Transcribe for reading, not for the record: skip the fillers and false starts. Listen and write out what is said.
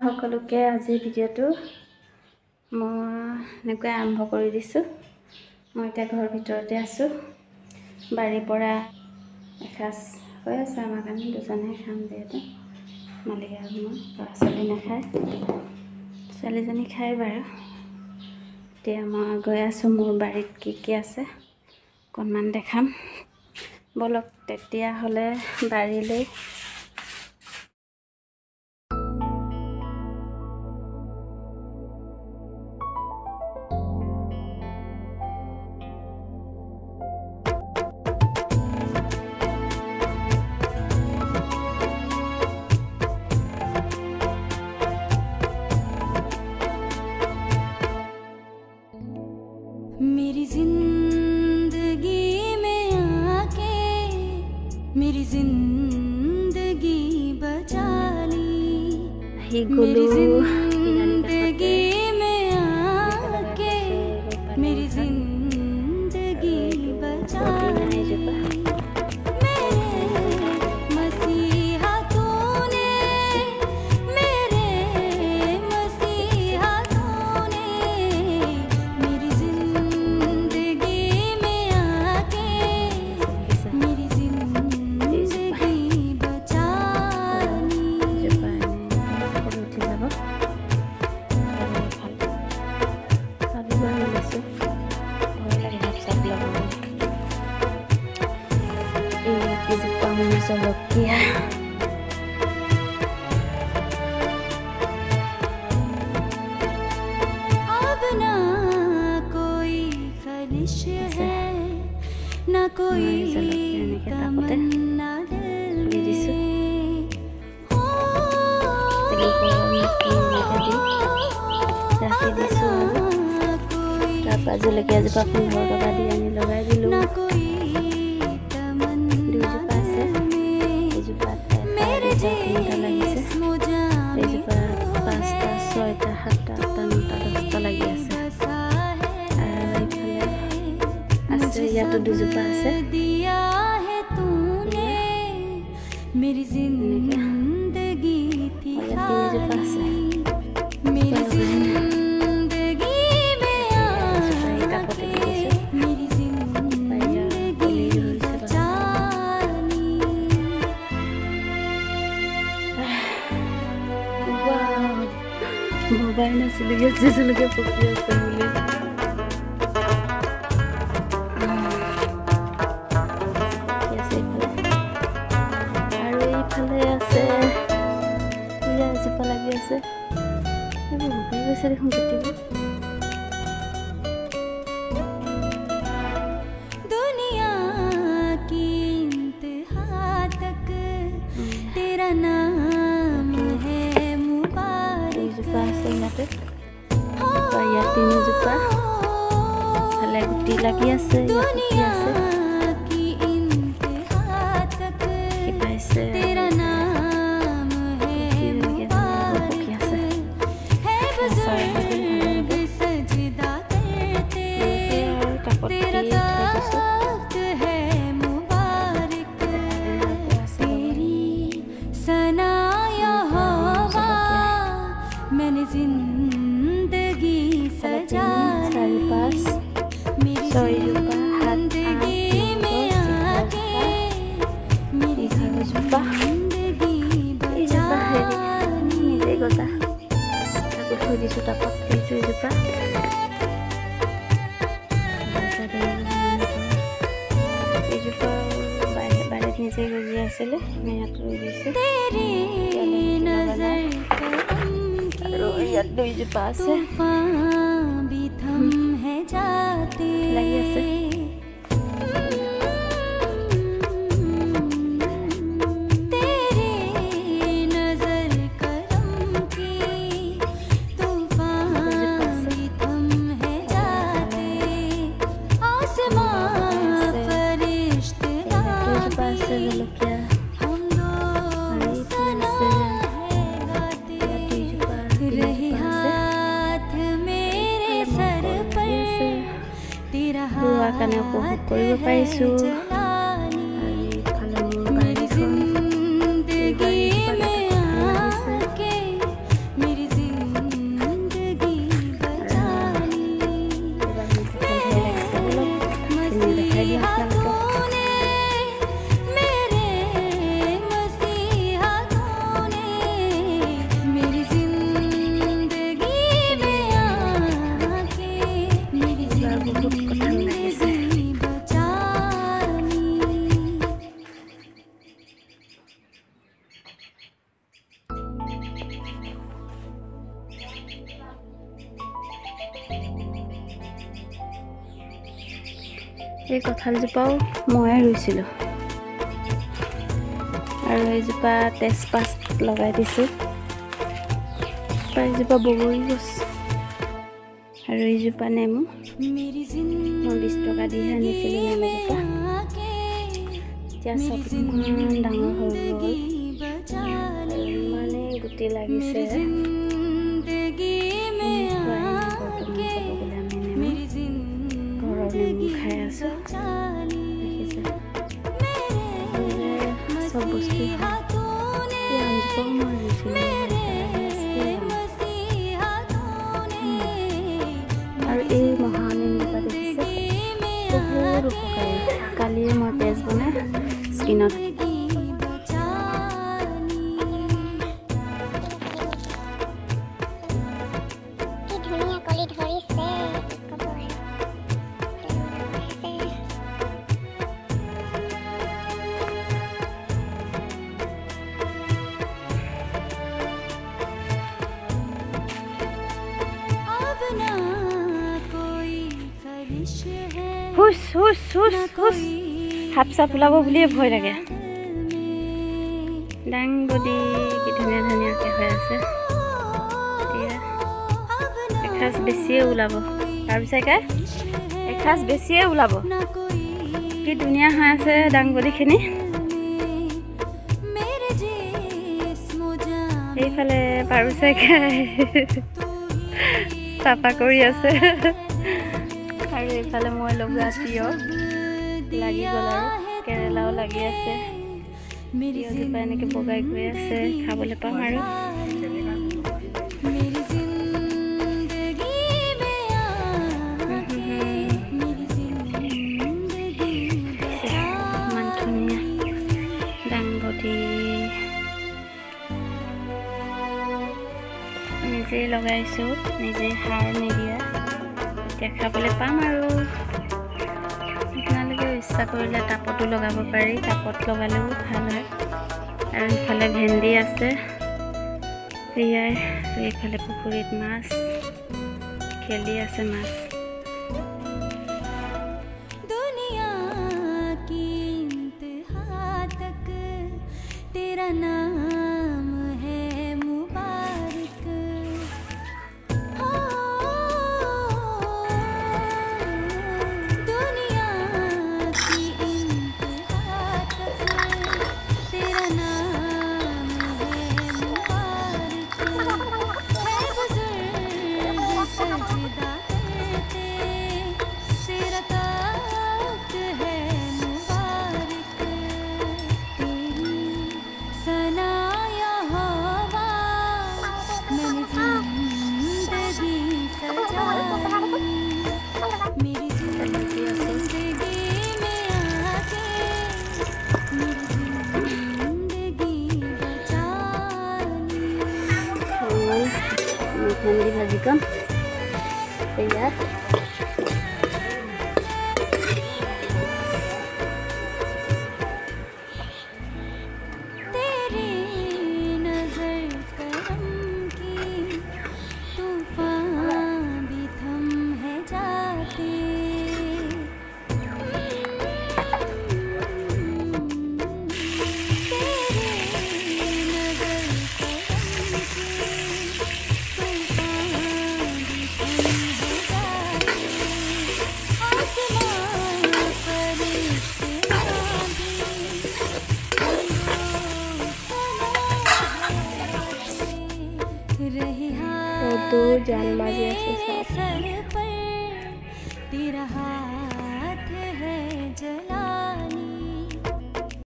সকলোকে আজি ভিডিঅ'টো মই এনেকৈ আৰম্ভ কৰি দিছোঁ। মই এতিয়া ঘৰৰ ভিতৰতে আছোঁ। বাৰীৰ পৰা এসাঁজ হৈ আছে আমাৰ কাৰণে, দুজনে খাম যিহেতু মালিক আৰু মই। ল'ৰা ছোৱালী নাখায়, ছোৱালীজনী খায় বাৰু। এতিয়া মই গৈ আছোঁ মোৰ বাৰীত কি আছে অকণমান দেখাম। বলক তেতিয়াহ'লে বাৰীলৈ। मेरी जिंदगी में आके मेरी जिंदगी बचा ली। मेरी जिंदगी में आके मेरी जिंदगी बचा ली। जलकिया अब ना कोई खलिश है ना कोई तमन्ना दिल जलकिया जपा 15 टका दी आनी लगाई दिलु। दिया है तूने मेरी जिंदगी थी मेरी जिंदगी में आके मेरी जिंदगी बचा ली। मोबाइल में सिलके पकड़ी আছে बोले दुनिया की इंतहा तक तेरा नाम है मुबारक। दुनिया की इंतहा तक तेरा नाम है मुबारक। है बुजुर्ग सजदा करते तेरा तख्त है मुबारक। तेरी सना यहोवा मैंने जिंदगी सजा ली। मेरी जिंदगी में आके मेरी जिंदगी बचा ली। तेरी नजर तूफान भी थम है जाते। तेरी नजर करम की तूफान भी थम है जाते। आसमां फरिश्ते हम दो सना है गाते। रहे हाथ मेरे सर पर तेरा हाथ चला ली। मेरी जिंदगी में आके मेरी এই কঁঠালজোপাও ময়ে ৰুইছিলোঁ আৰু এইজোপা তেজপাত লগাই দিছোঁ। এইজোপা বগৰী গছ আৰু এইজোপা নেমু মই 20 টকা দিহে আনিছিলোঁ নেমুজোপা। এতিয়া চব ইমান ডাঙৰ হৈ গ'ল, ইমানেই গুটি লাগিছে। ঘৰৰ নেমু খাই আছোঁ, দেখিছে চব বস্তু। আমজোপাও মই ৰুইছিলোঁ আৰু এই মহানিমজোপা দেখিছে বহুত উপকাৰী। কালিয়ে মই পেষ্ট বনাই স্কিনত হুচ হুচ হুচ হুচ সাপ চাপ ওলাব বুলিয়ে ভয় লাগে। দাংবডি কি ধুনীয়া ধুনীয়াকৈ হৈ আছে। এতিয়া এসাঁজ বেছিয়ে ওলাব, তাৰপিছত এসাঁজ বেছিয়ে ওলাব। কি ধুনীয়া হৈ আছে দাংবডিখিনি। এইফালে পাৰুচাইকাই চাফা কৰি আছে আৰু এইফালে মই লগোৱা তিয়হ লাগি গ'ল আৰু কেৰেলাও লাগি আছে। তিয়হজোপা এনেকৈ বগাই গৈ আছে, খাবলৈ পাম আৰু। ইমান ধুনীয়া দাংবডি নিজেই লগাইছোঁ, নিজে সাৰ নিদিয়া। এতিয়া খাবলৈ পাম আৰু। আপোনালোকে ইচ্ছা কৰিলে টাবতো লগাব পাৰি, টাবত লগালেও ভাল হয়। আৰু ইফালে ভেন্দি আছে, এয়াই। এইফালে পুখুৰীত মাছ খেলি আছে, মাছ। दुनिया की इंतहा तक तेरा नाम है मुबारक। दुनिया की इंतहा तक तेरा नाम है मुबारक। है बुजुर्ग सजदा करते तेरा तख्त है मुबारक। तेरी सना यहोवा मैंने जिंदगी सजाई। मेरी जिंदगी में आके मेरी जिंदगी बचा ली। ভেন্দি ভাজি কম তৈয়াৰ। तेरी नजर करम की तूफान भी थम है जाते। तेरी नजर करम की तूफान भी थम है जाते। आसमान फरिश्ते तो दो जान बाजी ऐसे साथ सर पर तेरा हाथ